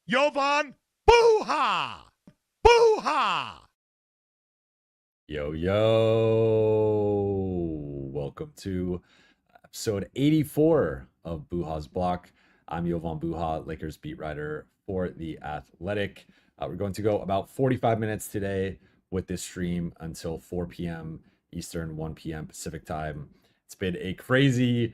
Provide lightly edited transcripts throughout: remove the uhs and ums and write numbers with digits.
Jovan Buha! Buha! Yo, yo. Welcome to episode 84 of Buha's Block. I'm Jovan Buha, Lakers beat writer for The Athletic. We're going to go about 45 minutes today with this stream until 4 p.m. Eastern, 1 p.m. Pacific time. It's been a crazy,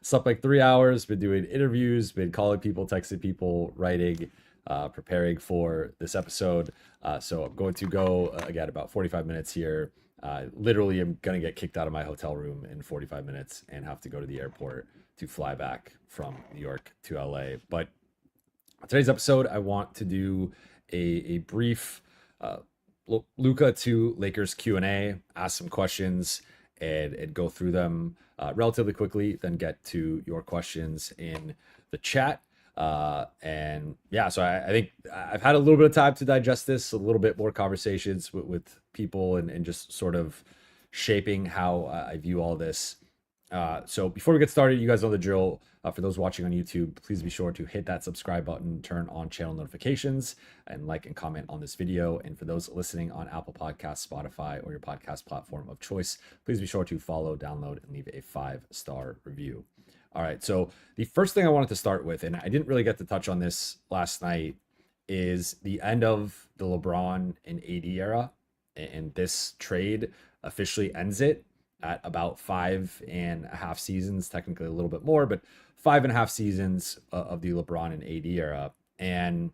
slept like 3 hours, been doing interviews, been calling people, texting people, writing, preparing for this episode. So I'm going to go again about 45 minutes here. Literally, I'm going to get kicked out of my hotel room in 45 minutes and have to go to the airport to fly back from New York to LA. But today's episode, I want to do a brief Luka to Lakers Q&A, ask some questions, and go through them relatively quickly, then get to your questions in the chat. So I think I've had a little bit of time to digest this, a little bit more conversations with people and just sort of shaping how I view all this. So before we get started, you guys know the drill. For those watching on YouTube, please be sure to hit that subscribe button, turn on channel notifications, and like and comment on this video. And for those listening on Apple Podcasts, Spotify, or your podcast platform of choice, please be sure to follow, download, and leave a 5-star review. All right, so the first thing I wanted to start with, and I didn't really get to touch on this last night, is the end of the LeBron and AD era. And this trade officially ends it at about 5.5 seasons, technically a little bit more, but 5.5 seasons of the LeBron and AD era. And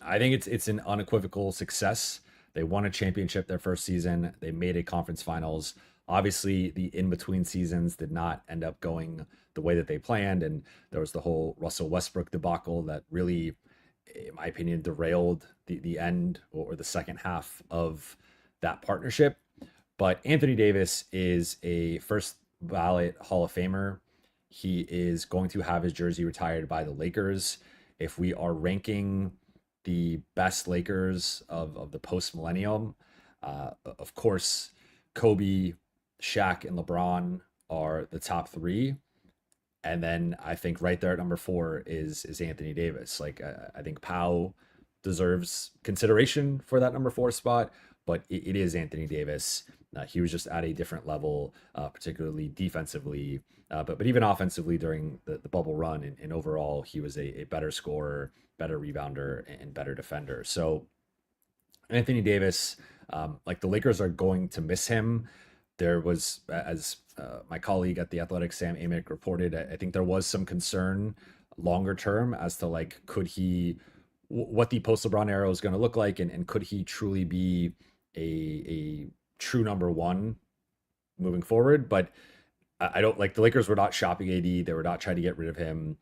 I think it's an unequivocal success. They won a championship their first season. They made a conference finals. Obviously, the in-between seasons did not end up going the way that they planned. And there was the whole Russell Westbrook debacle that really, in my opinion, derailed the end or the second half of that partnership. But Anthony Davis is a first ballot Hall of Famer. He is going to have his jersey retired by the Lakers. If we are ranking the best Lakers of the post-millennium, of course, Kobe, Shaq, and LeBron are the top three. And then I think right there at number 4 is Anthony Davis. Like, I think Pau deserves consideration for that number 4 spot, but it is Anthony Davis. He was just at a different level, particularly defensively, but even offensively during the bubble run. And overall, he was a better scorer, better rebounder, and better defender. So Anthony Davis, like the Lakers are going to miss him. There was, as my colleague at The Athletic, Sam Amick, reported, I think there was some concern longer term as to like, what the post-LeBron era is going to look like, and could he truly be a true number one moving forward. But I don't, like, the Lakers were not shopping AD. They were not trying to get rid of him.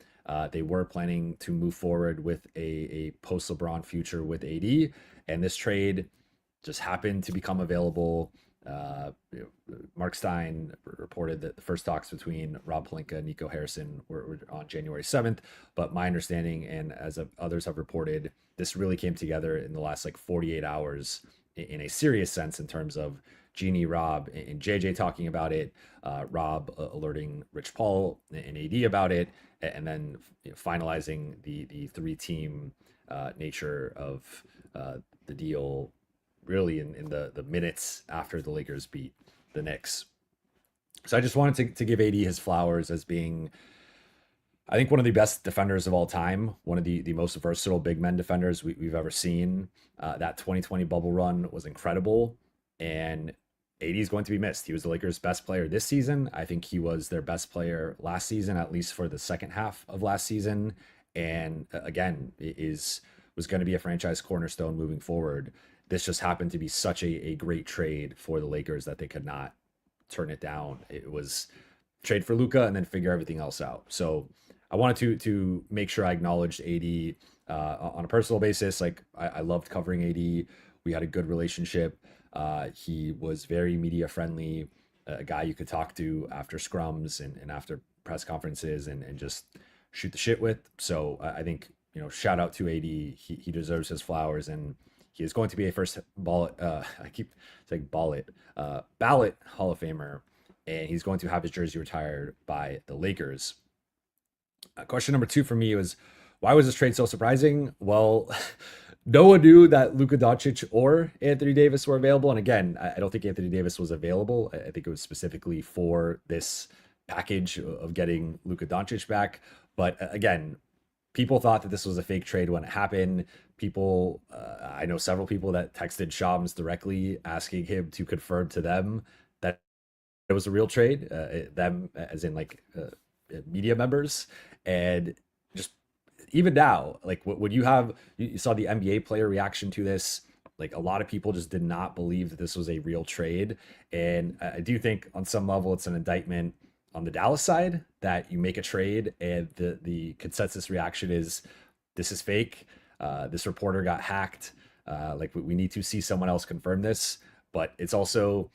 They were planning to move forward with a post-LeBron future with AD. And this trade just happened to become available. Mark Stein reported that the first talks between Rob Pelinka and Nico Harrison were on January 7th. But my understanding, and as others have reported, this really came together in the last like 48 hours in a serious sense, in terms of Jeannie, Rob, and JJ talking about it, Rob alerting Rich Paul and AD about it, and then finalizing the 3-team nature of the deal really in the minutes after the Lakers beat the Knicks. So I just wanted to give AD his flowers as being, I think, one of the best defenders of all time, one of the most versatile big men defenders we've ever seen. That 2020 bubble run was incredible, and AD is going to be missed. He was the Lakers' best player this season. I think he was their best player last season, at least for the second half of last season. And again, was going to be a franchise cornerstone moving forward. This just happened to be such a great trade for the Lakers that they could not turn it down. It was trade for Luka and then figure everything else out. So I wanted to make sure I acknowledged AD on a personal basis. Like, I loved covering AD. We had a good relationship. He was very media friendly, a guy you could talk to after scrums and after press conferences and just shoot the shit with. So I think, shout out to AD. He deserves his flowers, and he is going to be a first ballot. I keep saying ballot Hall of Famer, and he's going to have his jersey retired by the Lakers. Question number 2 for me was, Why was this trade so surprising? Well, no one knew that Luka Doncic or Anthony Davis were available. And again, I don't think Anthony Davis was available. I think it was specifically for this package of getting Luka Doncic back. But again, people thought that this was a fake trade when it happened. People, I know several people that texted Shams directly asking him to confirm to them that it was a real trade, them as in like media members. And just even now, like when you saw the NBA player reaction to this, like a lot of people just did not believe that this was a real trade. And I do think on some level it's an indictment on the Dallas side that you make a trade and the consensus reaction is this is fake. This reporter got hacked. Like we need to see someone else confirm this. But it's also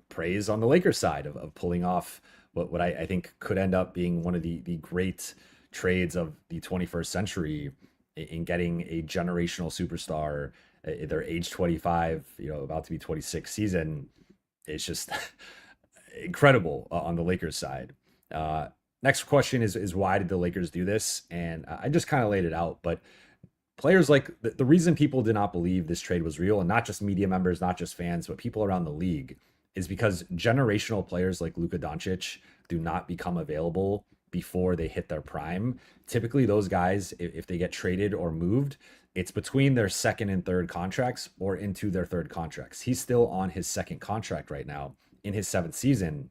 praise on the Lakers side of pulling off what I think could end up being one of the great trades of the 21st century in getting a generational superstar at their age 25, about to be 26 season. It's just incredible on the Lakers side. Next question is why did the Lakers do this? And I just kind of laid it out, but players like the reason people did not believe this trade was real, and not just media members, not just fans, but people around the league, is because generational players like Luka Doncic do not become available before they hit their prime. Typically, those guys, if they get traded or moved, it's between their second and third contracts or into their third contracts. He's still on his second contract right now in his seventh season.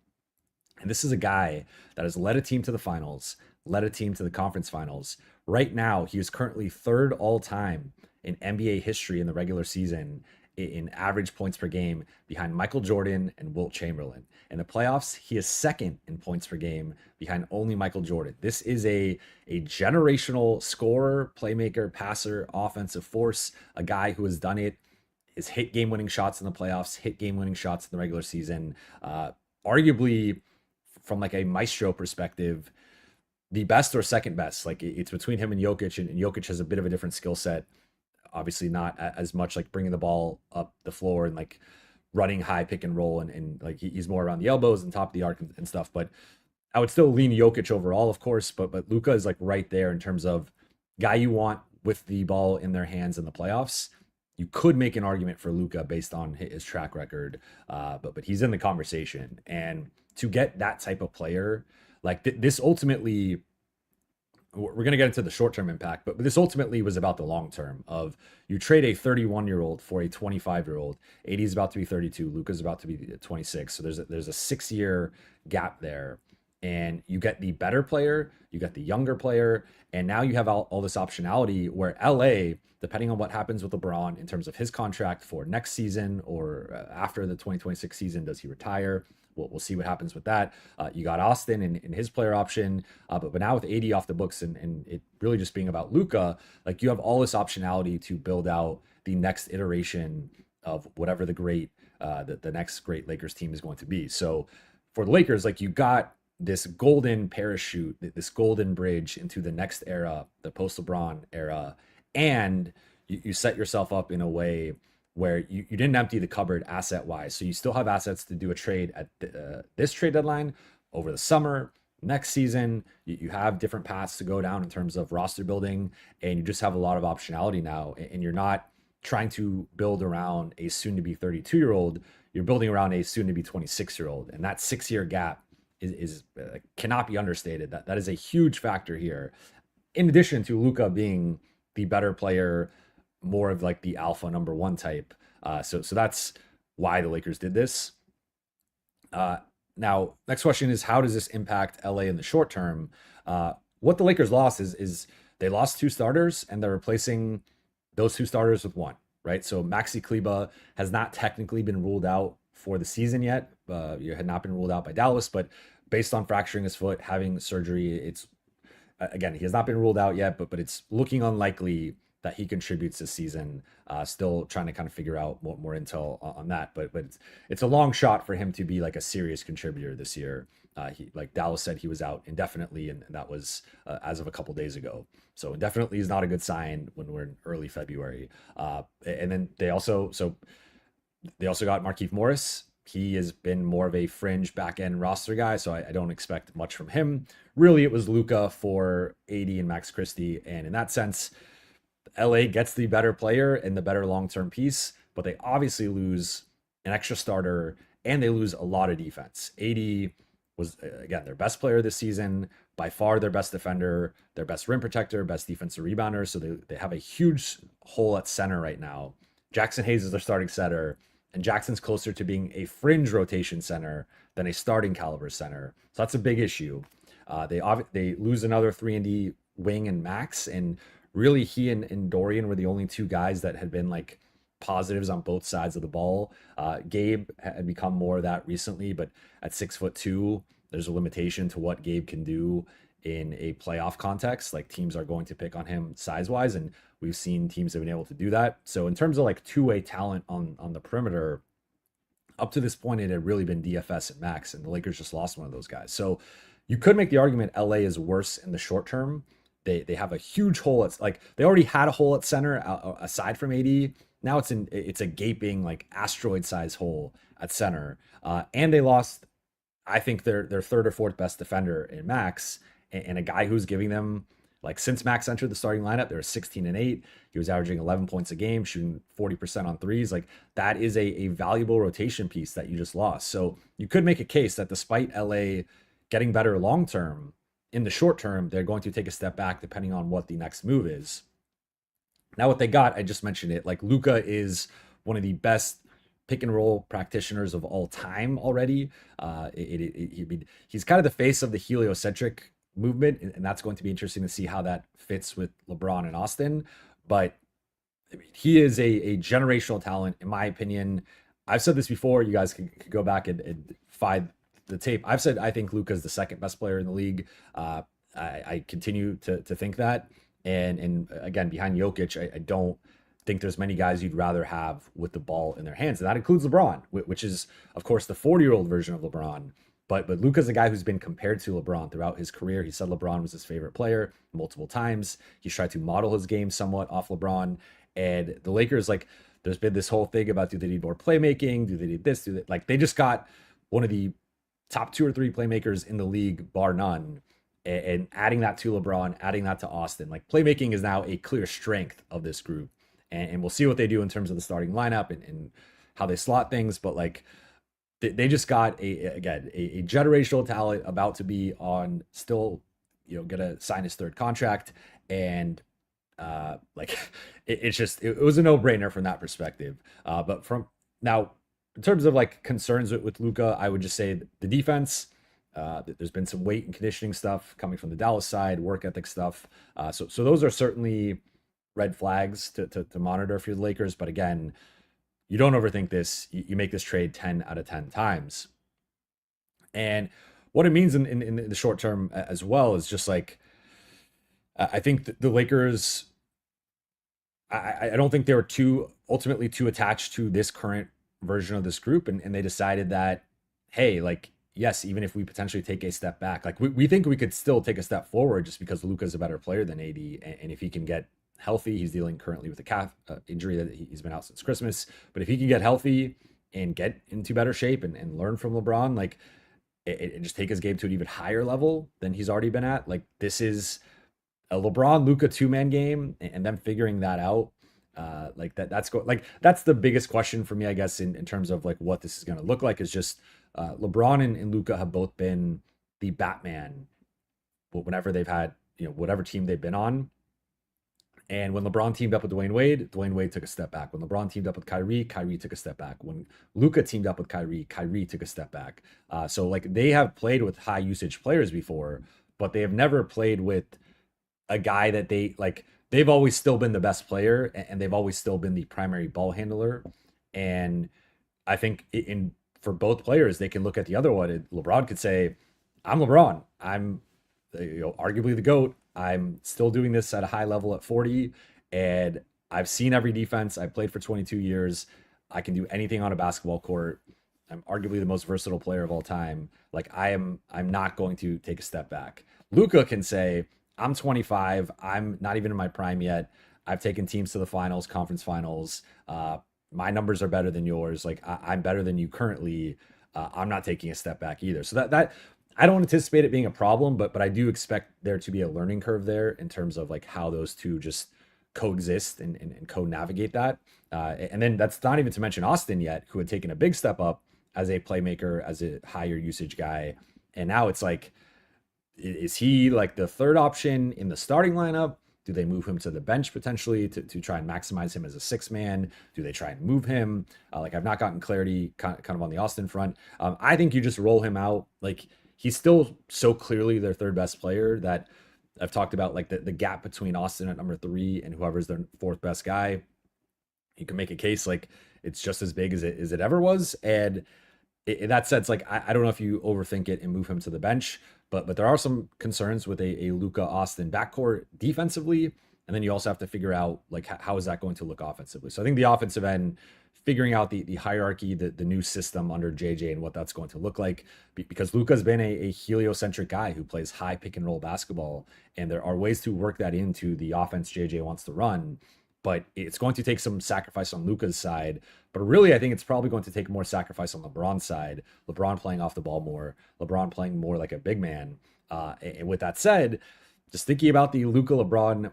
And this is a guy that has led a team to the finals, led a team to the conference finals. Right now, he is currently third all time in NBA history in the regular season in average points per game behind Michael Jordan and Wilt Chamberlain. In the playoffs, he is second in points per game behind only Michael Jordan. This is a generational scorer, playmaker, passer, offensive force, a guy who has done it, has hit game-winning shots in the playoffs, hit game-winning shots in the regular season. Arguably, from like a maestro perspective, the best or second best. Like it's between him and Jokic, and Jokic has a bit of a different skill set. Obviously not as much like bringing the ball up the floor and like running high pick and roll and like he's more around the elbows and top of the arc and stuff. But I would still lean Jokic overall, of course. But Luka is like right there in terms of guy you want with the ball in their hands in the playoffs. You could make an argument for Luka based on his track record, but he's in the conversation. And to get that type of player, like this ultimately, we're going to get into the short-term impact, but this ultimately was about the long-term of you trade a 31-year-old for a 25-year-old. AD is about to be 32. Luka's about to be 26. So there's a 6-year gap there. And you get the better player, you get the younger player, and now you have all this optionality where LA, depending on what happens with LeBron in terms of his contract for next season or after the 2026 season, does he retire? We'll see what happens with that. You got Austin in his player option, but now with AD off the books and it really just being about Luka, like you have all this optionality to build out the next iteration of whatever the next great Lakers team is going to be. So for the Lakers, like you got this golden parachute, this golden bridge into the next era, the post-LeBron era, and you set yourself up in a way where you didn't empty the cupboard asset-wise. So you still have assets to do a trade at this trade deadline, over the summer, next season. You have different paths to go down in terms of roster building, and you just have a lot of optionality now. And you're not trying to build around a soon-to-be 32-year-old. You're building around a soon-to-be 26-year-old. And that 6-year gap is cannot be understated. That is a huge factor here. In addition to Luka being the better player, more of like the alpha number one type. So that's why the Lakers did this. Now, next question is how does this impact LA in the short term? What the Lakers lost is they lost 2 starters and they're replacing those 2 starters with 1, right? So Maxi Kleba has not technically been ruled out for the season yet. You had not been ruled out by Dallas, but based on fracturing his foot, having surgery, it's again, he has not been ruled out yet, but it's looking unlikely that he contributes this season. Still trying to kind of figure out more intel on that, but it's a long shot for him to be like a serious contributor this year. He, like Dallas said, he was out indefinitely, and that was as of a couple days ago. So indefinitely is not a good sign when we're in early February. And then they also got Markieff Morris. he has been more of a fringe back end roster guy, so I don't expect much from him. Really, it was Luka for AD and Max Christie, and in that sense, LA gets the better player and the better long term piece, but they obviously lose an extra starter and they lose a lot of defense. AD was, again, their best player this season, by far their best defender, their best rim protector, best defensive rebounder. So they have a huge hole at center right now. Jackson Hayes is their starting center, and Jackson's closer to being a fringe rotation center than a starting caliber center. So that's a big issue. They lose another 3-and-D wing and Max, and really he and Dorian were the only two guys that had been like positives on both sides of the ball. Gabe had become more of that recently, but at 6'2", there's a limitation to what Gabe can do in a playoff context. Like teams are going to pick on him size wise, and we've seen teams have been able to do that. So in terms of like two-way talent on the perimeter, up to this point, it had really been DFS and Max, and the Lakers just lost one of those guys. So you could make the argument LA is worse in the short term. They have a huge hole. It's like they already had a hole at center aside from AD. Now it's a gaping like asteroid size hole at center. And they lost, I think, their third or fourth best defender in Max, and a guy who's giving them, like, since Max entered the starting lineup, they were 16-8. He was averaging 11 points a game, shooting 40% on threes. Like, that is a valuable rotation piece that you just lost. So you could make a case that despite LA getting better long term, in the short term, they're going to take a step back depending on what the next move is. Now, what they got, I just mentioned it. Like, Luka is one of the best pick and roll practitioners of all time already. He's kind of the face of the heliocentric movement, and that's going to be interesting to see how that fits with LeBron and Austin. But I mean, he is a generational talent, in my opinion. I've said this before. You guys can go back and find the tape. I've said I think Luka is the second best player in the league. I continue to think that. And again, behind Jokic, I don't think there's many guys you'd rather have with the ball in their hands. And that includes LeBron, which is, of course, the 40-year-old version of LeBron. But Luka's a guy who's been compared to LeBron throughout his career. He said LeBron was his favorite player multiple times. He's tried to model his game somewhat off LeBron. And the Lakers, like, there's been this whole thing about, do they need more playmaking? Do they need this? Like, they just got one of the top 2 or 3 playmakers in the league, bar none. And adding that to LeBron, adding that to Austin, like, playmaking is now a clear strength of this group. And we'll see what they do in terms of the starting lineup and how they slot things. But like, they just got a generational talent about to be on, still, gonna sign his 3rd contract. And like, it was a no-brainer from that perspective. But from now, in terms of like concerns with Luka, I would just say the defense. There's been some weight and conditioning stuff coming from the Dallas side, work ethic stuff. So those are certainly red flags to monitor for the Lakers. But again, you don't overthink this. You make this trade 10 out of 10 times. And what it means in the short term as well is just like, I think the Lakers, I don't think they were ultimately too attached to this current version of this group. And they decided that, hey, like, yes, even if we potentially take a step back, like we think we could still take a step forward just because Luka's a better player than AD. And if he can get healthy, he's dealing currently with a calf injury that he's been out since Christmas. But if he can get healthy and get into better shape and learn from LeBron, like, and just take his game to an even higher level than he's already been at, like, this is a LeBron Luka 2-man game, and them figuring that out. Like that's the biggest question for me, I guess, in terms of like what this is going to look like, is just LeBron and Luka have both been the Batman whenever they've had, whatever team they've been on. And when LeBron teamed up with Dwayne Wade took a step back. When LeBron teamed up with Kyrie took a step back. When Luka teamed up with Kyrie took a step back. So like, they have played with high usage players before, but they have never played with a guy that they've always still been the best player, and they've always still been the primary ball handler. And I think for both players, they can look at the other one. LeBron could say, I'm LeBron. I'm arguably the GOAT. I'm still doing this at a high level at 40, and I've seen every defense. I've played for 22 years. I can do anything on a basketball court. I'm arguably the most versatile player of all time. Like, I'm not going to take a step back. Luka can say, I'm 25. I'm not even in my prime yet. I've taken teams to the finals, conference finals, my numbers are better than yours. Like I'm better than you currently. I'm not taking a step back either. So that I don't anticipate it being a problem, but I do expect there to be a learning curve there in terms of like how those two just coexist and co-navigate that. And then that's not even to mention Austin yet, who had taken a big step up as a playmaker, as a higher usage guy. And now it's like, is he like the third option in the starting lineup? Do they move him to the bench potentially to try and maximize him as a six man? Do they try and move him? Like I've not gotten clarity kind of on the Austin front. I think you just roll him out. Like he's still so clearly their third best player that I've talked about like the gap between Austin at number 3 and whoever's their fourth best guy. You can make a case like it's just as big as it ever was. And in that sense, like I don't know if you overthink it and move him to the bench, but there are some concerns with a Luka Austin backcourt defensively, and then you also have to figure out like how is that going to look offensively. So I think the offensive end, figuring out the hierarchy, the new system under JJ and what that's going to look like, because Luka's been a heliocentric guy who plays high pick and roll basketball, and there are ways to work that into the offense JJ wants to run. But it's going to take some sacrifice on Luka's side. But really, I think it's probably going to take more sacrifice on LeBron's side. LeBron playing off the ball more. LeBron playing more like a big man. And with that said, just thinking about the Luka LeBron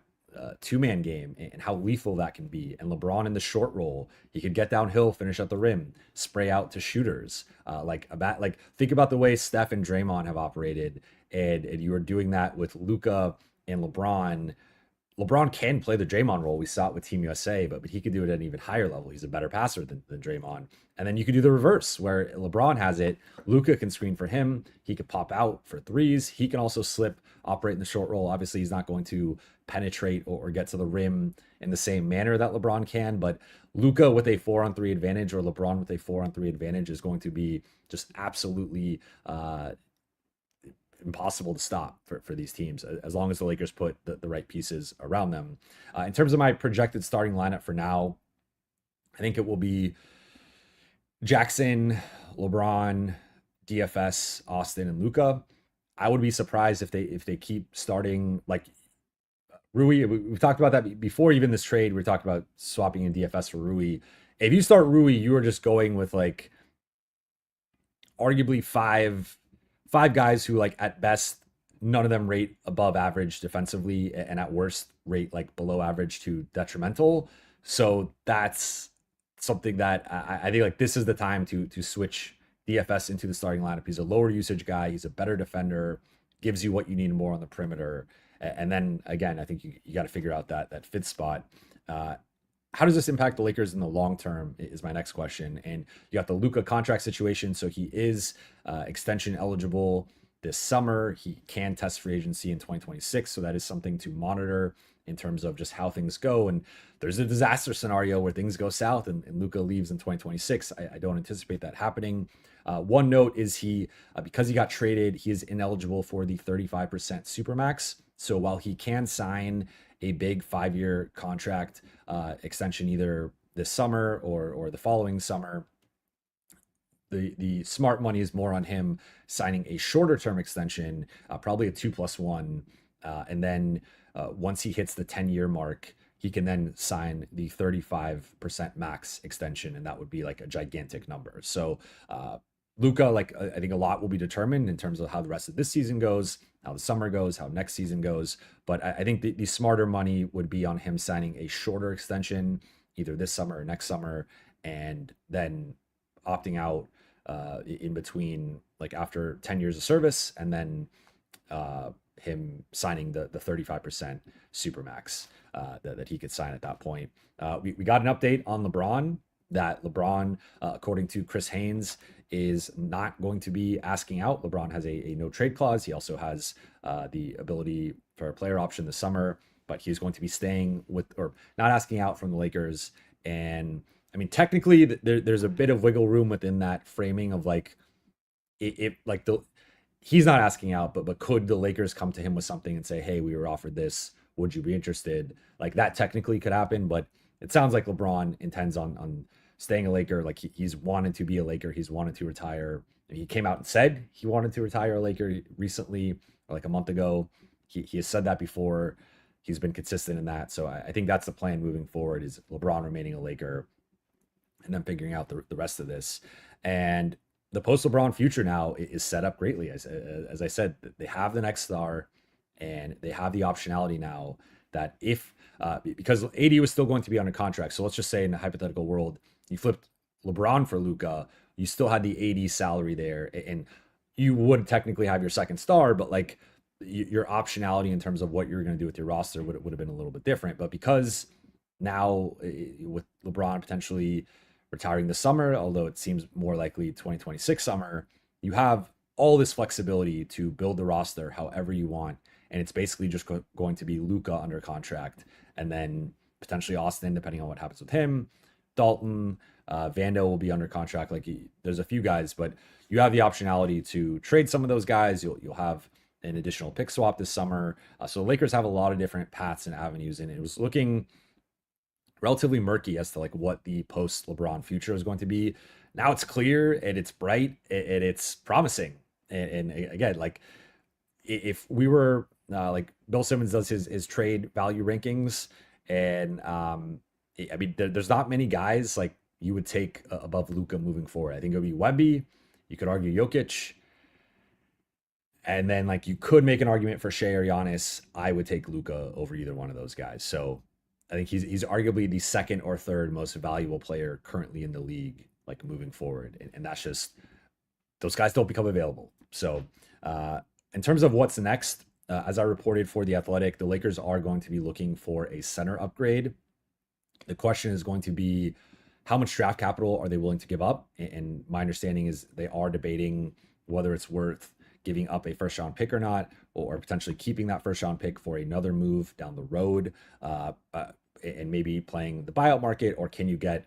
two-man game and how lethal that can be. And LeBron in the short roll, he could get downhill, finish at the rim, spray out to shooters. Like think about the way Steph and Draymond have operated, and you are doing that with Luka and LeBron. LeBron can play the Draymond role. We saw it with Team USA, but he could do it at an even higher level. He's a better passer than Draymond. And then you could do the reverse where LeBron has it. Luka can screen for him. He could pop out for threes. He can also slip, operate in the short roll. Obviously, he's not going to penetrate or get to the rim in the same manner that LeBron can. But Luka with a 4-on-3 advantage or LeBron with a 4-on-3 advantage is going to be just absolutely impossible to stop for these teams as long as the Lakers put the right pieces around them. In terms of my projected starting lineup for now, I think it will be Jackson, LeBron, DFS, Austin, and Luka. I would be surprised if they keep starting like Rui. We've talked about that before even this trade. We talked about swapping in DFS for Rui. If you start Rui, you are just going with like arguably five guys who like at best none of them rate above average defensively, and at worst rate like below average to detrimental. So that's something that I think like this is the time to switch DFS into the starting lineup. He's a lower usage guy. He's a better defender, gives you what you need more on the perimeter. And then again, I think you got to figure out that fit spot. How does this impact the Lakers in the long term is my next question. And you got the Luka contract situation. So he is extension eligible this summer. He can test free agency in 2026. So that is something to monitor in terms of just how things go. And there's a disaster scenario where things go south and Luka leaves in 2026. I don't anticipate that happening. One note is because he got traded, he is ineligible for the 35% Supermax. So while he can sign a big 5-year contract extension either this summer or the following summer, the smart money is more on him signing a shorter term extension, probably a 2+1. And then once he hits the 10-year mark, he can then sign the 35% max extension. And that would be like a gigantic number. So Luka, like I think a lot will be determined in terms of how the rest of this season goes, how the summer goes, how next season goes. But I think the smarter money would be on him signing a shorter extension, either this summer or next summer, and then opting out in between, like after 10 years of service, and then him signing the 35% Supermax that he could sign at that point. We got an update on LeBron, that LeBron, according to Chris Haynes, is not going to be asking out. LeBron has a no trade clause. He also has the ability for a player option this summer, but he's going to be staying with, or not asking out from the Lakers. And I mean, technically there's a bit of wiggle room within that framing of like, he's not asking out, but could the Lakers come to him with something and say, hey, we were offered this, would you be interested? Like that technically could happen, but it sounds like LeBron intends on staying a Laker. Like he's wanted to be a Laker. He's wanted to retire. He came out and said he wanted to retire a Laker recently, or like a month ago. He has said that before. He's been consistent in that. So I think that's the plan moving forward, is LeBron remaining a Laker. and then figuring out the rest of this. And the post LeBron future now is set up greatly. As I said, they have the next star, and they have the optionality now that if because AD was still going to be under contract. So let's just say in a hypothetical world, you flipped LeBron for Luka, you still had the AD salary there, and you would technically have your second star, but like your optionality in terms of what you're going to do with your roster would have been a little bit different. But because now with LeBron potentially retiring this summer, although it seems more likely 2026 summer, you have all this flexibility to build the roster however you want. And it's basically just going to be Luka under contract, and then potentially Austin, depending on what happens with him. Dalton, Vando will be under contract. Like there's a few guys, but you have the optionality to trade some of those guys. You'll have an additional pick swap this summer. So the Lakers have a lot of different paths and avenues, and it was looking relatively murky as to like what the post LeBron future is going to be. Now it's clear and it's bright and it's promising. And again, like if we were like Bill Simmons does his trade value rankings, and I mean there's not many guys like you would take above Luka moving forward. I think it would be Wemby. You could argue Jokic. And then like you could make an argument for Shea or Giannis. I would take Luka over either one of those guys. So I think he's arguably the second or third most valuable player currently in the league, like moving forward. And that's just, those guys don't become available. So in terms of what's next, as I reported for The Athletic, the Lakers are going to be looking for a center upgrade. The question is going to be, how much draft capital are they willing to give up? And my understanding is they are debating whether it's worth giving up a first round pick or not, or potentially keeping that first round pick for another move down the road, and maybe playing the buyout market, or can you get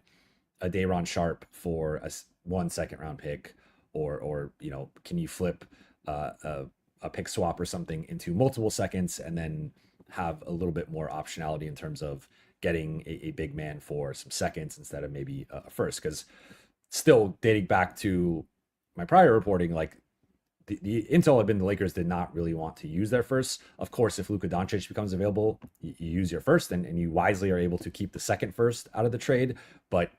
a Day'Ron Sharp for a 1 second round pick, or you know, can you flip a pick swap or something into multiple seconds and then have a little bit more optionality in terms of getting a big man for some seconds instead of maybe a first? Because still dating back to my prior reporting, like the intel had been the Lakers did not really want to use their first. Of course, if Luka Doncic becomes available, you use your first, and you wisely are able to keep the second first out of the trade. But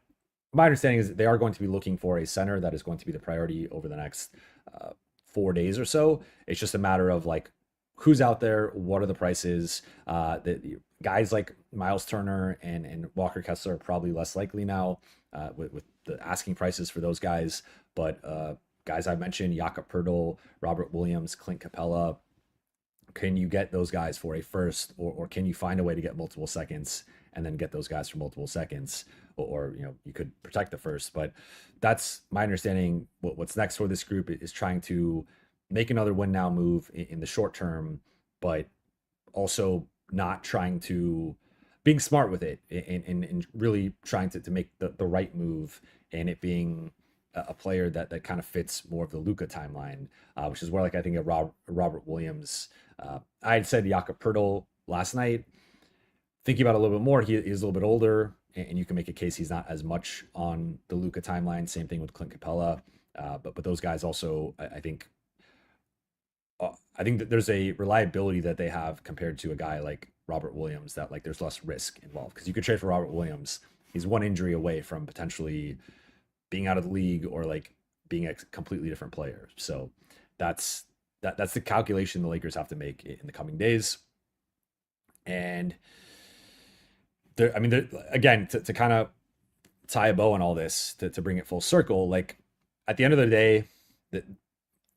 my understanding is that they are going to be looking for a center. That is going to be the priority over the next 4 days or so. It's just a matter of like who's out there, what are the prices. The guys like Miles Turner and Walker Kessler are probably less likely now with the asking prices for those guys. But guys I mentioned, Jakob Poeltl, Robert Williams, Clint Capella, can you get those guys for a first, or can you find a way to get multiple seconds and then get those guys for multiple seconds? Or you know, you could protect the first. But that's my understanding. What's next for this group is trying to make another win now move in the short term, but also not trying to, being smart with it, and really trying to make the right move, and it being a player that kind of fits more of the Luka timeline, which is where like I think of Robert Williams. I had said Jakob Poeltl last night. Thinking about it a little bit more, he is a little bit older, and you can make a case he's not as much on the Luka timeline. Same thing with Clint Capella, but those guys also, I think that there's a reliability that they have compared to a guy like Robert Williams, that like there's less risk involved, because you could trade for Robert Williams. He's one injury away from potentially being out of the league, or like being a completely different player. So that's the calculation the Lakers have to make in the coming days. And again, to kind of tie a bow on all this, to bring it full circle, like at the end of the day,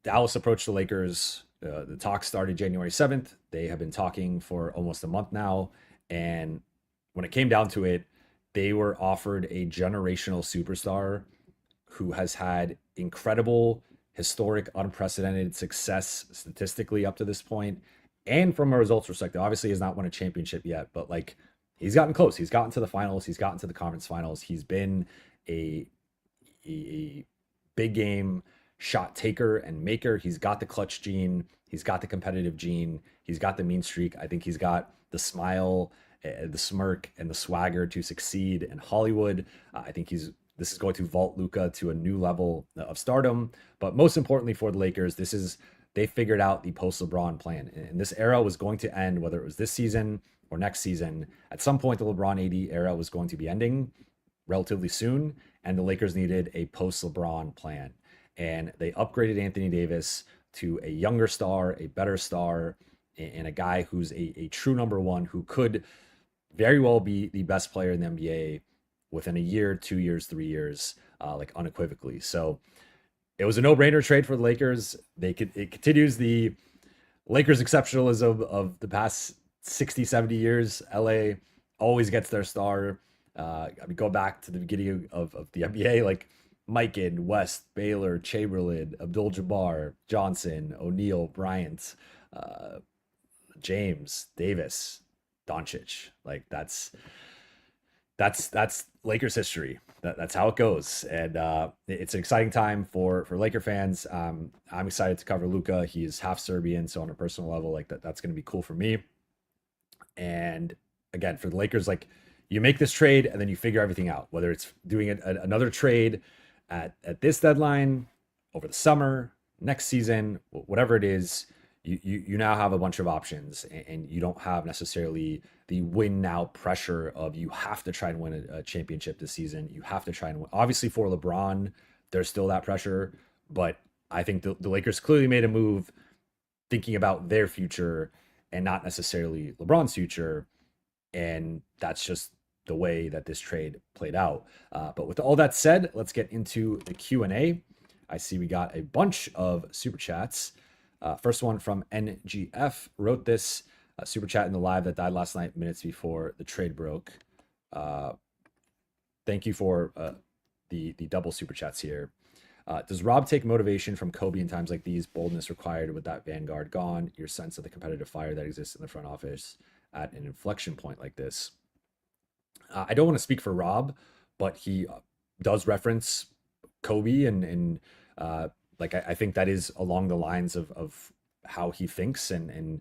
Dallas approached the Lakers. The talk started January 7th. They have been talking for almost a month now. And when it came down to it, they were offered a generational superstar who has had incredible, historic, unprecedented success statistically up to this point. And from a results perspective, obviously has not won a championship yet, but like he's gotten close. He's gotten to the finals. He's gotten to the conference finals. He's been a big game shot taker and maker. He's got the clutch gene. He's got the competitive gene. He's got the mean streak. I think he's got the smile, the smirk, and the swagger to succeed in Hollywood. I think this is going to vault Luka to a new level of stardom. But most importantly for the Lakers, they figured out the post LeBron plan. And this era was going to end, whether it was this season or next season. At some point, the LeBron-AD era was going to be ending. relatively soon, and the Lakers needed a post-LeBron plan. And they upgraded Anthony Davis to a younger star, a better star, and a guy who's a true number one who could very well be the best player in the NBA within a year, 2 years, 3 years, like unequivocally. So it was a no-brainer trade for the Lakers. It continues the Lakers exceptionalism of the past 60, 70 years. LA always gets their star. I mean, go back to the beginning of the NBA, like Mikan, West, Baylor, Chamberlain, Abdul-Jabbar, Johnson, O'Neal, Bryant, James, Davis, Doncic. Like that's Lakers history. That's how it goes, and it's an exciting time for Laker fans. I'm excited to cover Luka. He's half Serbian, so on a personal level, like that's going to be cool for me. And again, for the Lakers, like you make this trade and then you figure everything out. Whether it's doing another trade at this deadline, over the summer, next season, whatever it is, you now have a bunch of options, and you don't have necessarily the win now pressure of you have to try and win a championship this season. You have to try and win. Obviously for LeBron, there's still that pressure, but I think the Lakers clearly made a move thinking about their future and not necessarily LeBron's future. And that's just the way that this trade played out. But with all that said, let's get into the Q&A. I see we got a bunch of super chats. First one from NGF wrote this super chat in the live that died last night, minutes before the trade broke. Thank you for the double super chats here. Does Rob take motivation from Kobe in times like these? Boldness required with that vanguard gone. Your sense of the competitive fire that exists in the front office at an inflection point like this. I don't want to speak for Rob, but he does reference Kobe and like I think that is along the lines of how he thinks and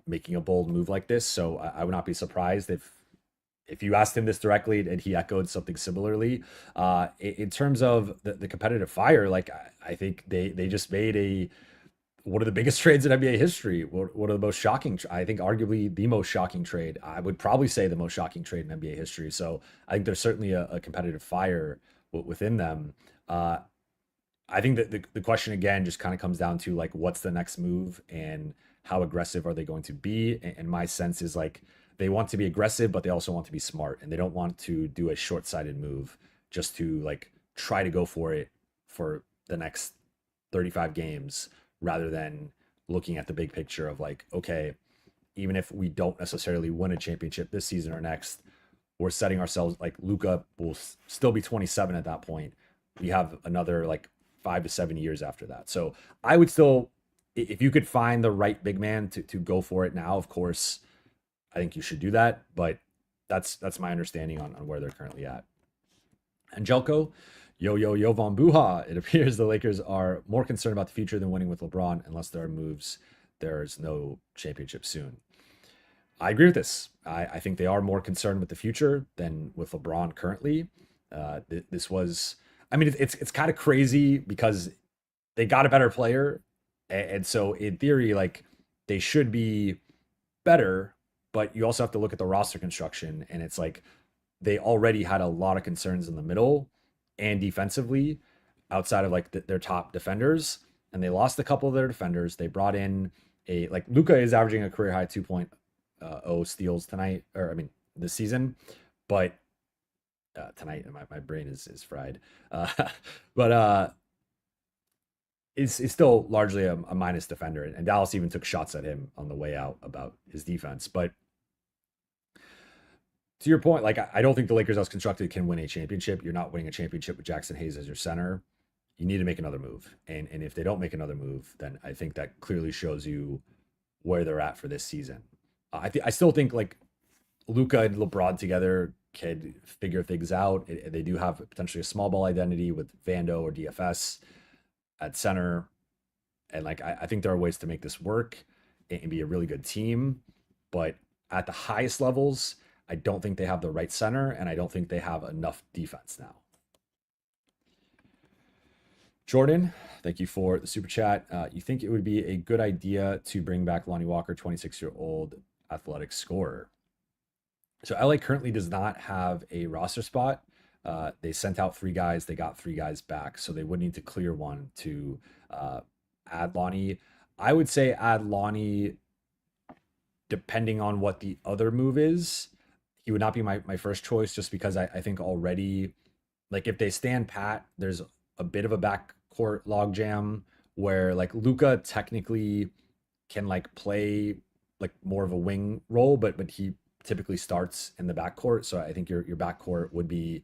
making a bold move like this. So I would not be surprised if you asked him this directly and he echoed something similarly. In terms of the competitive fire, like I think they just made one of the biggest trades in NBA history. One of the most shocking, I think arguably the most shocking trade. I would probably say the most shocking trade in NBA history. So I think there's certainly a competitive fire within them. I think that the question again just kind of comes down to like, what's the next move and how aggressive are they going to be? And my sense is like, they want to be aggressive, but they also want to be smart, and they don't want to do a short-sighted move just to like try to go for it for the next 35 games rather than looking at the big picture of like, okay, even if we don't necessarily win a championship this season or next, we're setting ourselves like Luka will still be 27 at that point. We have another like 5 to 7 years after that. So I would still, if you could find the right big man to go for it now, of course, I think you should do that. But that's my understanding on where they're currently at. Angelco, Jovan Buha. It appears the Lakers are more concerned about the future than winning with LeBron. Unless there are moves, there's no championship soon. I agree with this. I think they are more concerned with the future than with LeBron currently. This was, I mean, it's kind of crazy because they got a better player. And so in theory, like they should be better, but you also have to look at the roster construction, and it's like they already had a lot of concerns in the middle and defensively outside of like their top defenders, and they lost a couple of their defenders. They brought in like Luka is averaging a career high 2.0 steals tonight, or I mean this season, but tonight my brain is fried. But is still largely a minus defender, and Dallas even took shots at him on the way out about his defense. But to your point, like I don't think the Lakers as constructed can win a championship. You're not winning a championship with Jackson Hayes as your center. You need to make another move, and if they don't make another move, then I think that clearly shows you where they're at for this season. I still think like Luka and LeBron together could figure things out. They do have potentially a small ball identity with Vando or DFS at center. And like, I think there are ways to make this work and be a really good team. But at the highest levels, I don't think they have the right center, and I don't think they have enough defense now. Jordan, thank you for the super chat. You think it would be a good idea to bring back Lonnie Walker, 26-year-old athletic scorer? So LA currently does not have a roster spot They sent out 3 guys, they got 3 guys back, so they would need to clear one to add Lonnie. I would say add Lonnie depending on what the other move is. He would not be my first choice just because I think already, like if they stand pat, there's a bit of a backcourt logjam where like Luka technically can like play like more of a wing role, but he typically starts in the backcourt. So I think your backcourt would be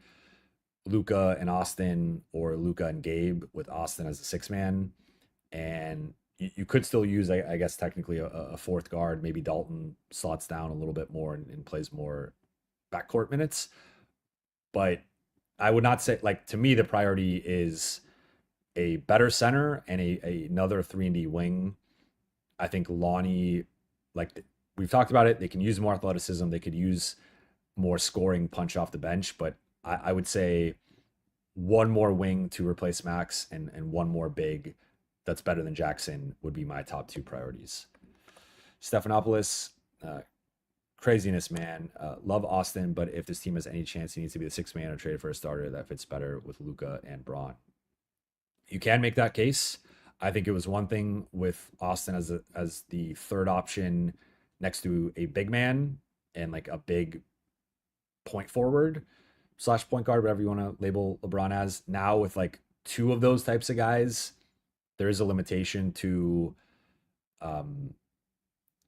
Luka and Austin or Luka and Gabe with Austin as a 6 man. And you could still use, I guess, technically a fourth guard. Maybe Dalton slots down a little bit more and plays more backcourt minutes. But I would not say, like, to me, the priority is a better center and another 3-and-D wing. I think Lonnie, like we've talked about it, they can use more athleticism. They could use more scoring punch off the bench. But I would say one more wing to replace Max and one more big that's better than Jackson would be my top 2 priorities. Stephanopoulos, craziness, man. Love Austin, but if this team has any chance, he needs to be the 6 man or trade for a starter that fits better with Luka and Braun. You can make that case. I think it was one thing with Austin as the third option next to a big man and like a big point forward / point guard, whatever you want to label LeBron as. Now with like 2 of those types of guys, there is a limitation to I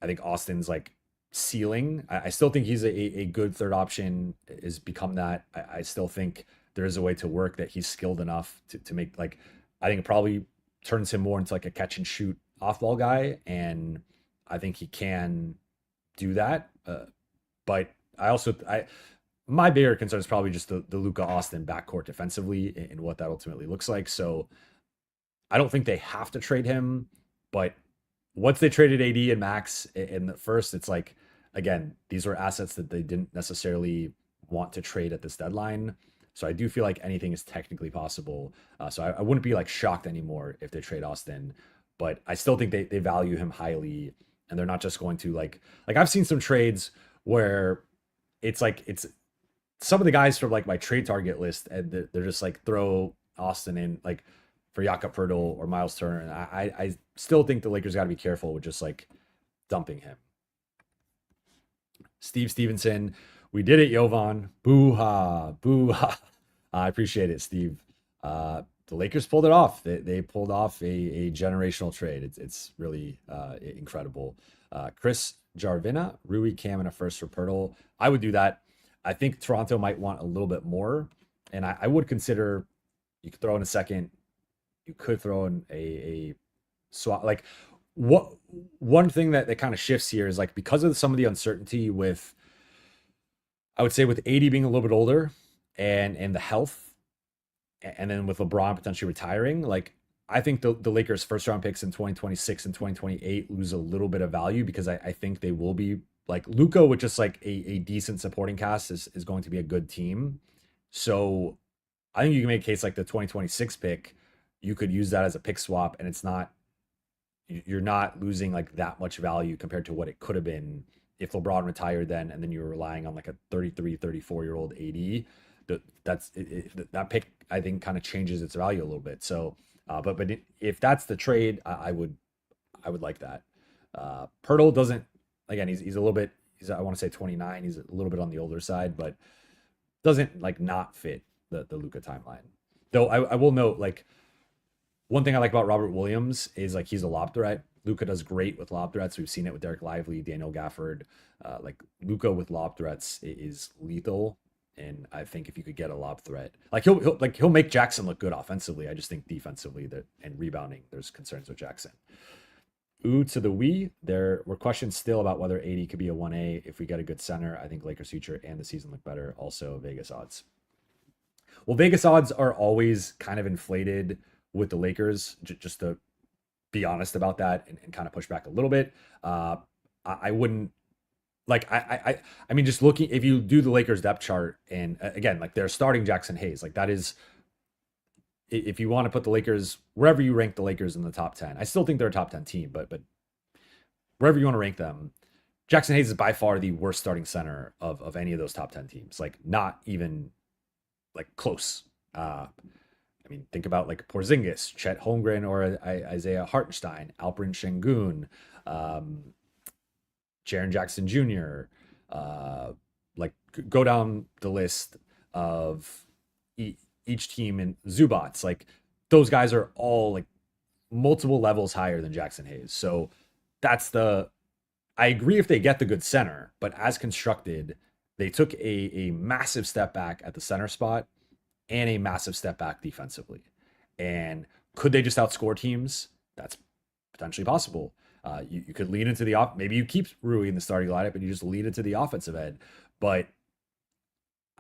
think Austin's like ceiling. I still think he's a good third option, has become that. I still think there is a way to work that he's skilled enough to make, like, I think it probably turns him more into like a catch and shoot off ball guy. And I think he can do that. But my bigger concern is probably just the Luka Austin backcourt defensively and what that ultimately looks like. So I don't think they have to trade him, but once they traded AD and Max in the first, it's like, again, these were assets that they didn't necessarily want to trade at this deadline. So I do feel like anything is technically possible. So I wouldn't be like shocked anymore if they trade Austin, but I still think they value him highly, and they're not just going to like I've seen some trades where it's some of the guys from like my trade target list, and they're just like throw Austin in like for Jakob Poeltl or Miles Turner. And I still think the Lakers got to be careful with just like dumping him. Steve Stevenson, we did it, Jovan. Buha, buha. I appreciate it, Steve. The Lakers pulled it off. They pulled off a generational trade. It's really incredible. Chris Jarvina, Rui, Cam, and a first for Poeltl. I would do that. I think Toronto might want a little bit more, and I would consider, you could throw in a second. You could throw in a swap. Like, what one thing that kind of shifts here is like, because of some of the uncertainty with, I would say, with AD being a little bit older and the health, and then with LeBron potentially retiring, like I think the Lakers first round picks in 2026 and 2028 lose a little bit of value, because I think they will be like Luka with just like a decent supporting cast is going to be a good team. So I think you can make a case like the 2026 pick, you could use that as a pick swap, and you're not losing like that much value compared to what it could have been if LeBron retired then, and then you were relying on like a 33, 34-year-old AD. That pick, I think, kind of changes its value a little bit. So, but if that's the trade, I would like that. Poeltl doesn't, again, he's a little bit, I want to say 29. He's a little bit on the older side, but doesn't like not fit the Luka timeline. Though I will note, like, one thing I like about Robert Williams is like he's a lob threat. Luka does great with lob threats. We've seen it with Derek Lively, Daniel Gafford. Like Luka with lob threats is lethal. And I think if you could get a lob threat, like he'll make Jackson look good offensively. I just think defensively and rebounding, there's concerns with Jackson. Ooh to the we. There were questions still about whether AD could be a 1A if we get a good center. I think Lakers future and the season look better. Also Vegas odds. Well, Vegas odds are always kind of inflated with the Lakers, just to be honest about that and kind of push back a little bit. I wouldn't like, I mean, just looking, if you do the Lakers depth chart, and again, like they're starting Jackson Hayes, like that is, if you want to put the Lakers wherever you rank the Lakers in the top 10, I still think they're a top 10 team, but wherever you want to rank them, Jackson Hayes is by far the worst starting center of any of those top 10 teams. Like not even like close. I mean, think about like Porzingis, Chet Holmgren, or Isaiah Hartenstein, Alperen Şengün, um, Jaren Jackson Jr. Like go down the list of each team and Zubats. Like those guys are all like multiple levels higher than Jackson Hayes. So that's the. I agree if they get the good center, but as constructed, they took a massive step back at the center spot and a massive step back defensively. And could they just outscore teams? That's potentially possible. You could lean into the off. Maybe you keep Rui in the starting lineup and you just lean into the offensive end. But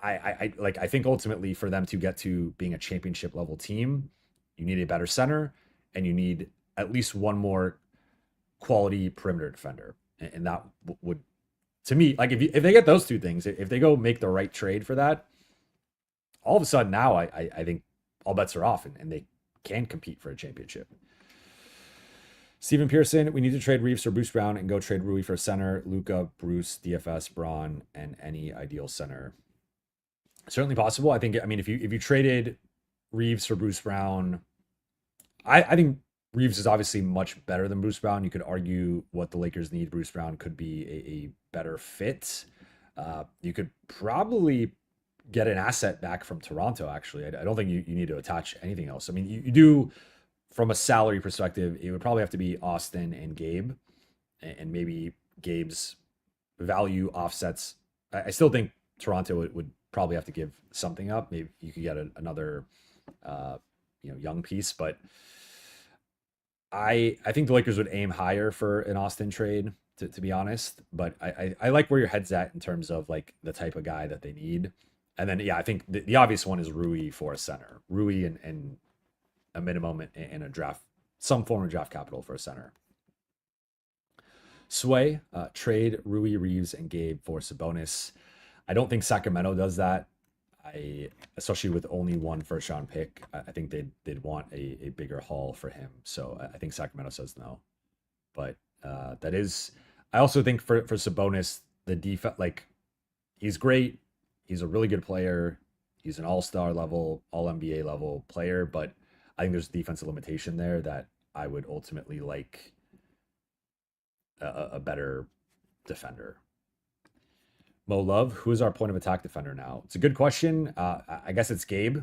I think ultimately for them to get to being a championship level team, you need a better center and you need at least one more quality perimeter defender. And that would, to me, like if they get those two things, if they go make the right trade for that, all of a sudden now I think all bets are off and they can compete for a championship. Stephen Pearson, we need to trade Reeves for Bruce Brown and go trade Rui for center, Luka, Bruce, DFS, Braun, and any ideal center. Certainly possible. I mean, if you traded Reeves for Bruce Brown, I think Reeves is obviously much better than Bruce Brown. You could argue what the Lakers need. Bruce Brown could be a better fit. You could probably get an asset back from Toronto, actually. I don't think you need to attach anything else. I mean, you do, from a salary perspective, it would probably have to be Austin and Gabe, and maybe Gabe's value offsets. I still think Toronto would probably have to give something up. Maybe you could get another young piece, but I think the Lakers would aim higher for an Austin trade, to be honest. But I like where your head's at in terms of like the type of guy that they need. And then, yeah, I think the obvious one is Rui for a center. Rui and a minimum and a draft, some form of draft capital for a center. Sway, trade Rui, Reeves, and Gabe for Sabonis. I don't think Sacramento does that. Especially with only one first round pick, I think they'd want a bigger haul for him. So I think Sacramento says no. But that is, I also think for Sabonis, the defense, like he's great. He's a really good player. He's an all-star level, all NBA level player, but I think there's a defensive limitation there that I would ultimately like a better defender. Mo Love, who is our point of attack defender now? It's a good question. I guess it's Gabe,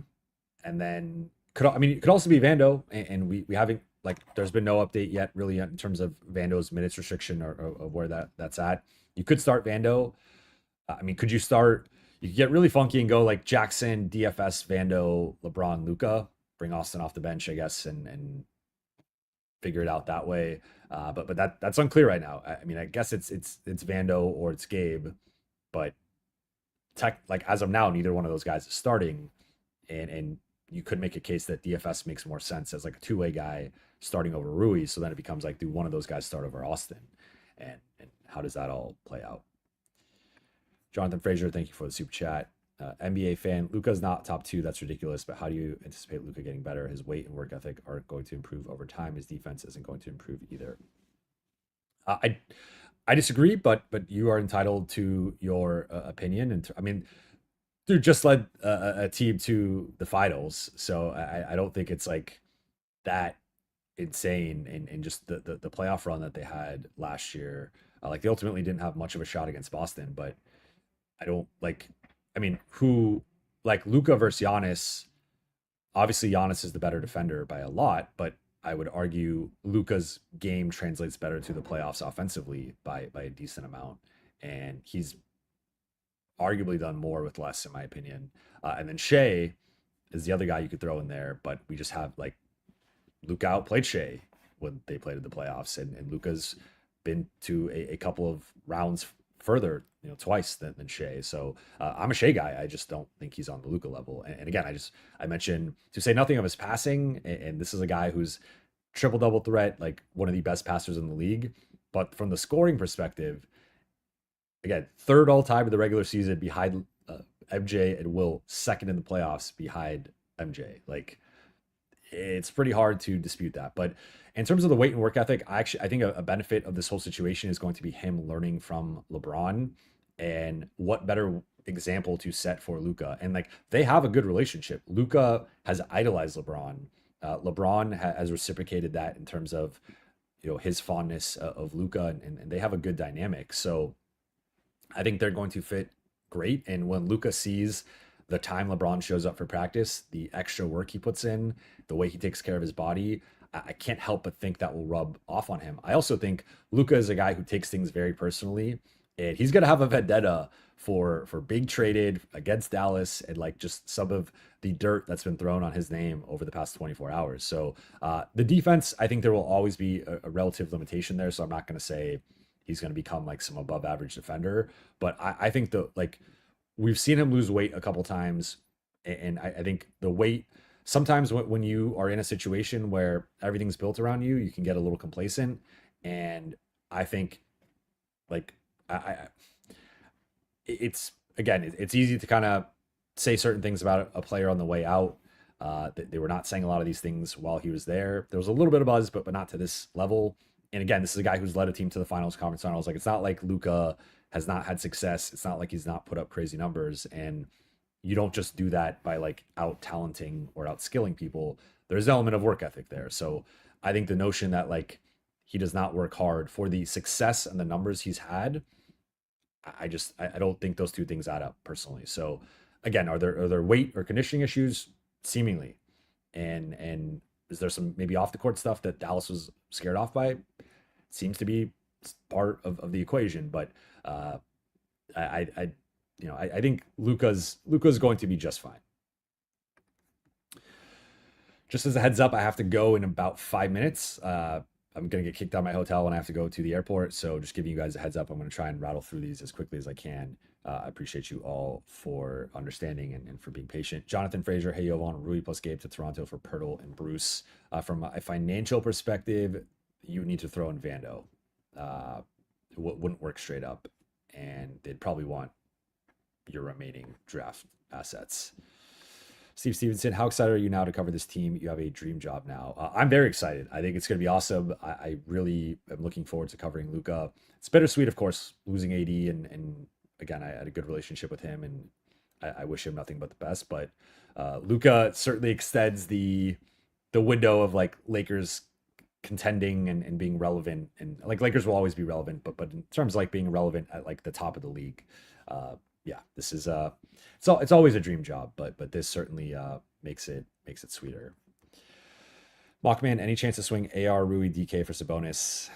and then it could also be Vando, and we haven't, like, there's been no update yet really in terms of Vando's minutes restriction or where that's at. You could start Vando. Could you start? You could get really funky and go like Jackson, DFS, Vando, LeBron, Luka, bring Austin off the bench, I guess, and figure it out that way. But that's unclear right now. I guess it's Vando or it's Gabe, but like as of now, neither one of those guys is starting, and you could make a case that DFS makes more sense as like a two-way guy starting over Rui. So then it becomes like, do one of those guys start over Austin, and how does that all play out? Jonathan Frazier, thank you for the super chat. NBA fan, Luka's not top 2. That's ridiculous. But how do you anticipate Luka getting better? His weight and work ethic aren't going to improve over time. His defense isn't going to improve either. I disagree, but you are entitled to your opinion. And dude just led a team to the finals, so I don't think it's like that insane. And just the playoff run that they had last year, like they ultimately didn't have much of a shot against Boston, but I don't like. Who like Luka versus Giannis? Obviously, Giannis is the better defender by a lot, but I would argue Luka's game translates better to the playoffs offensively by a decent amount, and he's arguably done more with less, in my opinion. And then Shea is the other guy you could throw in there, but we just have like Luka outplayed Shea when they played in the playoffs, and Luka's been to a couple of rounds further, twice than Shea. So I'm a Shea guy. I just don't think he's on the Luka level. And again, I mentioned, to say nothing of his passing, and this is a guy who's triple double threat, like one of the best passers in the league. But from the scoring perspective, again, third all time in the regular season behind MJ, and Will second in the playoffs behind MJ. Like, it's pretty hard to dispute that. But in terms of the weight and work ethic, I think a benefit of this whole situation is going to be him learning from LeBron. And what better example to set for Luka. And like they have a good relationship. Luka has idolized LeBron. LeBron has reciprocated that in terms of his fondness of Luka, and they have a good dynamic. So I think they're going to fit great. And when Luka sees the time LeBron shows up for practice, the extra work he puts in, the way he takes care of his body, I can't help but think that will rub off on him. I also think Luka is a guy who takes things very personally, and he's gonna have a vendetta for being traded against Dallas and like just some of the dirt that's been thrown on his name over the past 24 hours. So the defense, I think there will always be a relative limitation there. So I'm not gonna say he's gonna become like some above average defender, but I think we've seen him lose weight a couple times, and I think the weight sometimes when you are in a situation where everything's built around you, you can get a little complacent. And I think like it's again, it's easy to kind of say certain things about a player on the way out. They were not saying a lot of these things while he was there. There was a little bit of buzz, but not to this level. And again, this is a guy who's led a team to the finals, conference finals. Like it's not like Luka has not had success. It's not like he's not put up crazy numbers. And you don't just do that by like out talenting or out skilling people. There's an element of work ethic there. So I think the notion that like he does not work hard for the success and the numbers he's had, I don't think those two things add up personally. So again, are there weight or conditioning issues? Seemingly. And is there some maybe off the court stuff that Dallas was scared off by? Seems to be part of the equation, but I think Luka's going to be just fine. Just as a heads up, I have to go in about 5 minutes. I'm going to get kicked out of my hotel when I have to go to the airport. So just giving you guys a heads up, I'm going to try and rattle through these as quickly as I can. I appreciate you all for understanding and for being patient. Jonathan Fraser, hey, Jovan, Rui plus Gabe to Toronto for Pirtle and Bruce. From a financial perspective, you need to throw in Vando. It wouldn't work straight up. And they'd probably want your remaining draft assets. Steve Stevenson, how excited are you now to cover this team? You have a dream job now. I'm very excited. I think it's going to be awesome. I really am looking forward to covering Luka. It's bittersweet, of course, losing AD. And again, I had a good relationship with him, and I wish him nothing but the best. But Luka certainly extends the window of like Lakers contending and being relevant. And like Lakers will always be relevant, but in terms of like being relevant at like the top of the league, yeah, this is it's always a dream job, but this certainly makes it sweeter. Mockman, any chance to swing AR, Rui, DK for Sabonis?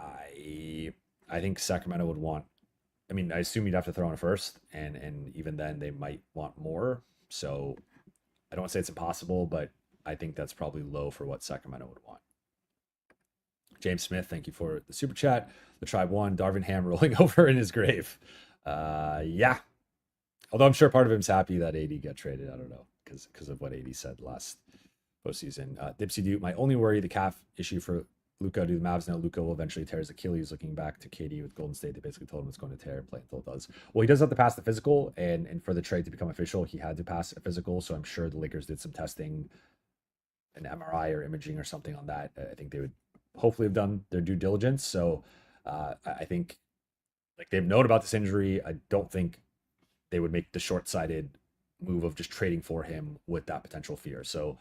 I think Sacramento would want. I mean, I assume you'd have to throw in a first, and even then they might want more. So I don't want to say it's impossible, but I think that's probably low for what Sacramento would want. James Smith, thank you for the super chat. The Tribe won. Darvin Ham rolling over in his grave. Yeah. Although I'm sure part of him's happy that AD got traded. I don't know, because of what AD said last postseason. Dipsy Duke, my only worry, the calf issue for Luka. Do the Mavs know Luka will eventually tear his Achilles? Looking back to KD with Golden State, they basically told him it's going to tear and play until it does. Well, he does have to pass the physical, and for the trade to become official, he had to pass a physical. So I'm sure the Lakers did some testing, an MRI or imaging or something on that. I think they would hopefully have done their due diligence. So I think like they've known about this injury. I don't think they would make the short-sighted move of just trading for him with that potential fear. So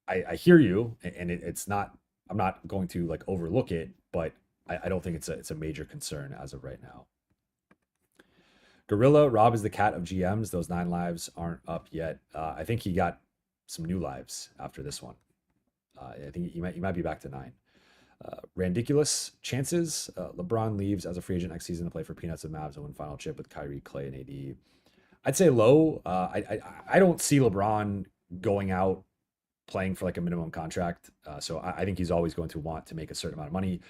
I hear you, and it's not. I'm not going to like overlook it, but I don't think it's a major concern as of right now. Gorilla, Rob is the cat of GMs. Those 9 lives aren't up yet. I think he got some new lives after this one. I think he might be back to 9. Randiculous chances. LeBron leaves as a free agent next season to play for Peanuts and Mavs and win final chip with Kyrie, Clay, and AD. I'd say low. I don't see LeBron going out playing for like a minimum contract. So I think he's always going to want to make a certain amount of money.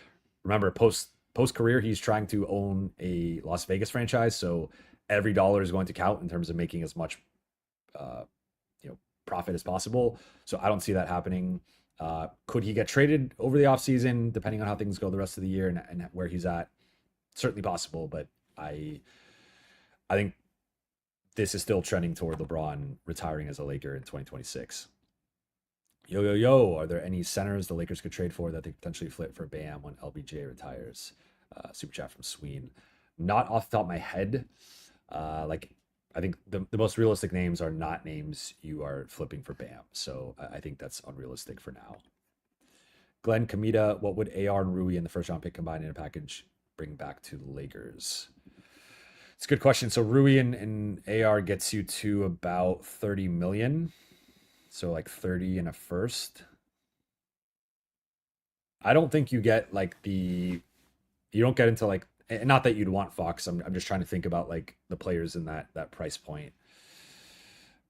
Remember, post career, he's trying to own a Las Vegas franchise. So every dollar is going to count in terms of making as much profit as possible. So I don't see that happening. Could he get traded over the offseason, depending on how things go the rest of the year and where he's at? Certainly possible, but I think this is still trending toward LeBron retiring as a Laker in 2026. Yo, are there any centers the Lakers could trade for that they potentially flip for Bam when LBJ retires? Super chat from Sween. Not off the top of my head. Like I think the most realistic names are not names you are flipping for Bam. So I think that's unrealistic for now. Glenn Kamita, what would AR and Rui in the first round pick combined in a package bring back to the Lakers? It's a good question. So Rui and AR gets you to about 30 million. So like 30 in a first. I don't think you get like you don't get into like, not that you'd want Fox. I'm just trying to think about like the players in that price point.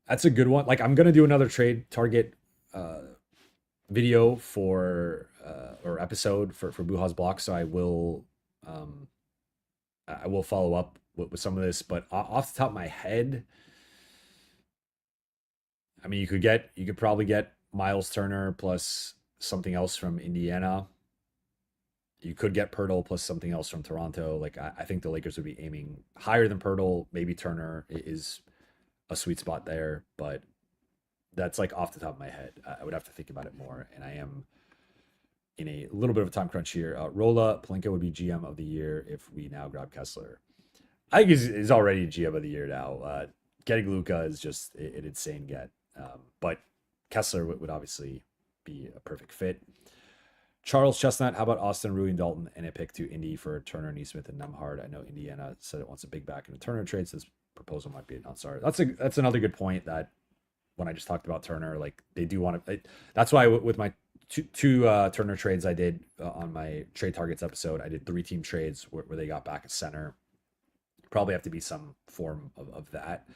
That's a good one. Like I'm gonna do another trade target video for or episode for Buha's block. So I will follow up with some of this, but off the top of my head, I mean, you could probably get Miles Turner plus something else from Indiana. You could get Pirtle plus something else from Toronto. Like I think the Lakers would be aiming higher than Pirtle. Maybe Turner is a sweet spot there, but that's like off the top of my head. I would have to think about it more, and I am in a little bit of a time crunch here. Rolla Pelinka would be GM of the year if we now grab Kessler. I think he's already GM of the year now. Getting Luka is just an insane get. But Kessler would obviously be a perfect fit. Charles Chestnut, how about Austin, Rui, and Dalton and a pick to Indy for Turner, Neesmith, and Nemhard? I know Indiana said it wants a big back in a Turner trade, so this proposal might be a non-starter. That's another good point that when I just talked about Turner, like they do want to. That's why with my two Turner trades I did on my trade targets episode, I did 3-team trades where they got back a center. Probably have to be some form of that.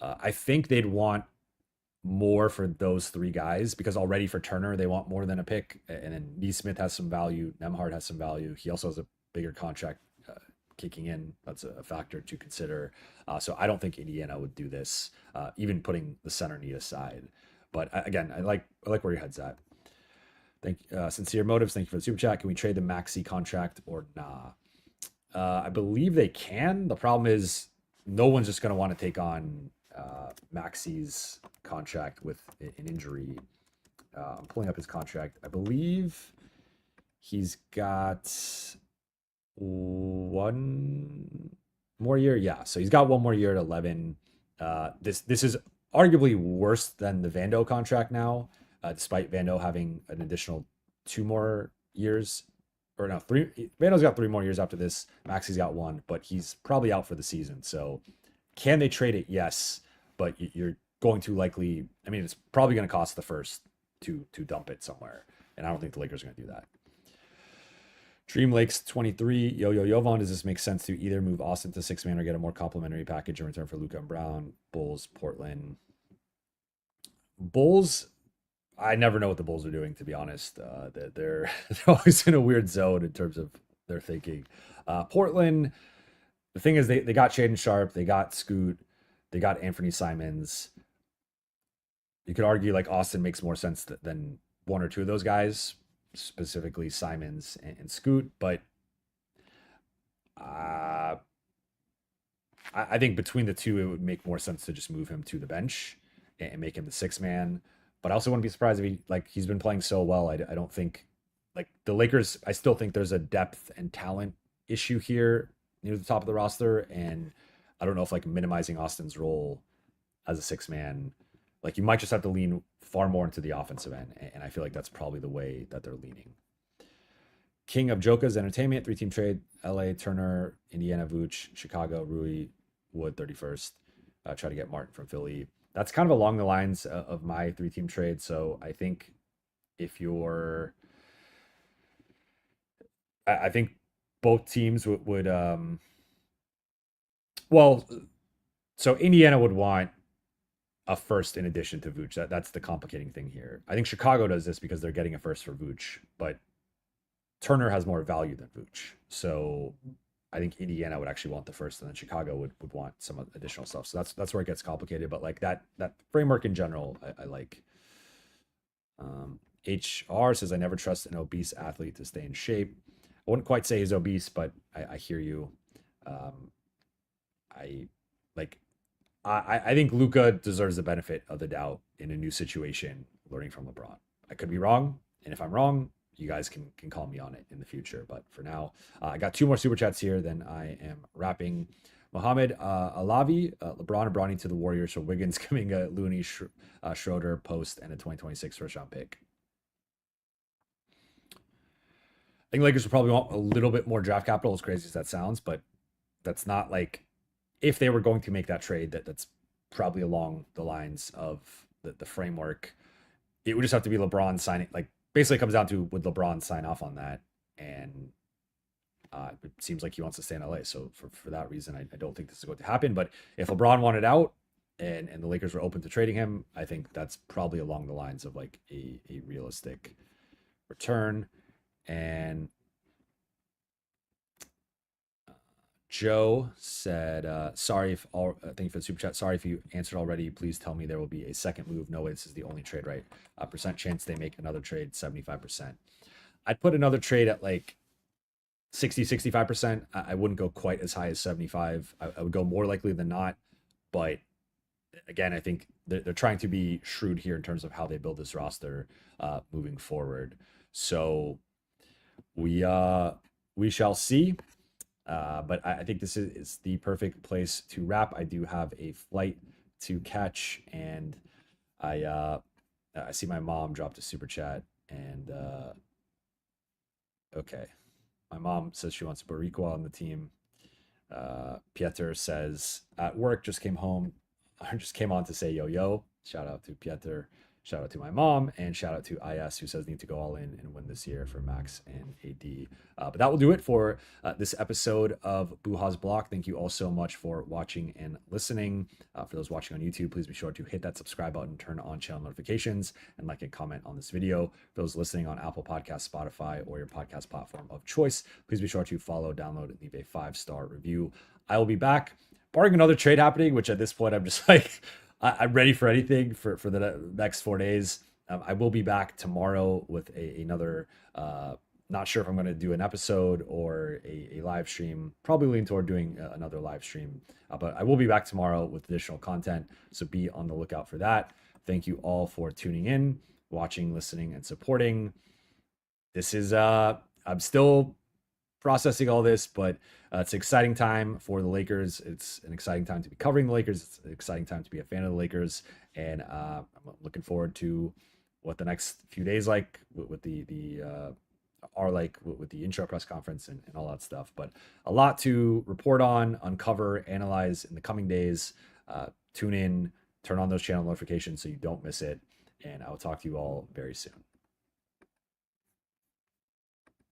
I think they'd want more for those 3 guys because already for Turner they want more than a pick, and then Neesmith has some value, Nemhard has some value. He also has a bigger contract kicking in. That's a factor to consider. So I don't think Indiana would do this, even putting the center need aside. But again, I like where your head's at. Sincere motives. Thank you for the super chat. Can we trade the Maxey contract or nah? I believe they can. The problem is no one's just going to want to take on Maxey's contract with an injury. I'm pulling up his contract. I believe he's got 1 more year. Yeah, so he's got 1 more year at 11. This is arguably worse than the Vando contract now, despite Vando having an additional 2 more years. Or no, 3. Vando's got 3 more years after this. Maxey's got 1, but he's probably out for the season. So can they trade it? Yes, but you're going to likely. I mean, it's probably going to cost the first to dump it somewhere, and I don't think the Lakers are going to do that. Dream Lakes 23. Jovan, does this make sense to either move Austin to 6-man or get a more complimentary package in return for Luka and Brown? Bulls, Portland. Bulls. I never know what the Bulls are doing, to be honest. They're always in a weird zone in terms of their thinking. Portland. The thing is, they got Shaden Sharp, they got Scoot, they got Anthony Simons. You could argue like Austin makes more sense than 1 or 2 of those guys, specifically Simons and Scoot. But I think between the 2, it would make more sense to just move him to the bench and make him the 6-man. But I also wouldn't be surprised if he's been playing so well. I don't think like the Lakers. I still think there's a depth and talent issue here near the top of the roster, and I don't know if like minimizing Austin's role as a 6-man, like you might just have to lean far more into the offensive end, and I feel like that's probably the way that they're leaning. King of Jokas Entertainment, 3-team trade: LA, Turner, Indiana, Vooch, Chicago, Rui, Wood, 31st. Try to get Martin from Philly. That's kind of along the lines of my 3-team trade. So I think if you're, I think both teams would well, so Indiana would want a first in addition to Vooch. That's the complicating thing here. I think Chicago does this because they're getting a first for Vooch, but Turner has more value than Vooch. So I think Indiana would actually want the first, and then Chicago would want some additional stuff. So that's where it gets complicated. But like that framework in general, I like. HR says, I never trust an obese athlete to stay in shape. I wouldn't quite say he's obese, but I hear you. I think Luka deserves the benefit of the doubt in a new situation, learning from LeBron. I could be wrong, and if I'm wrong, you guys can call me on it in the future. But for now, I got 2 more super chats here. Then I am wrapping. Mohamed Alavi, LeBron and Bronny to the Warriors for Wiggins, Kuminga, Looney, Schroeder, Post, and a 2026 first round pick. I think Lakers will probably want a little bit more draft capital, as crazy as that sounds, but that's not like, if they were going to make that trade, that's probably along the lines of the framework. It would just have to be LeBron signing. Like, basically, it comes down to, would LeBron sign off on that? And it seems like he wants to stay in LA. So for that reason, I don't think this is going to happen. But if LeBron wanted out and the Lakers were open to trading him, I think that's probably along the lines of like a realistic return. And Joe said, sorry if all, thank you for the super chat. Sorry if you answered already. Please tell me there will be a second move. No way, this is the only trade, right? Percent chance they make another trade, 75%. I'd put another trade at like 60, 65%. I wouldn't go quite as high as 75. I would go more likely than not. But again, I think they're trying to be shrewd here in terms of how they build this roster moving forward. So we shall see. But I think this is the perfect place to wrap. I do have a flight to catch, and I see my mom dropped a super chat, and okay, my mom says she wants Boricua on the team. Pieter says at work, just came home, I just came on to say yo. Shout out to Pieter. Shout out to my mom, and shout out to IS, who says need to go all in and win this year for Max and AD. But that will do it for this episode of Buha's Block. Thank you all so much for watching and listening. For those watching on YouTube, please be sure to hit that subscribe button, turn on channel notifications, and like and comment on this video. For those listening on Apple Podcasts, Spotify, or your podcast platform of choice, please be sure to follow, download, and leave a 5-star review. I will be back, barring another trade happening, which at this point I'm just like, I'm ready for anything for the next 4 days. I will be back tomorrow with another, not sure if I'm going to do an episode or a live stream. Probably lean toward doing another live stream. But I will be back tomorrow with additional content. So be on the lookout for that. Thank you all for tuning in, watching, listening, and supporting. This is, I'm still processing all this, but it's an exciting time for the Lakers. It's an exciting time to be covering the Lakers. It's an exciting time to be a fan of the Lakers, and I'm looking forward to what the next few days like with the intro press conference and all that stuff. But a lot to report on, uncover, analyze in the coming days. Tune in, turn on those channel notifications so you don't miss it, and I will talk to you all very soon.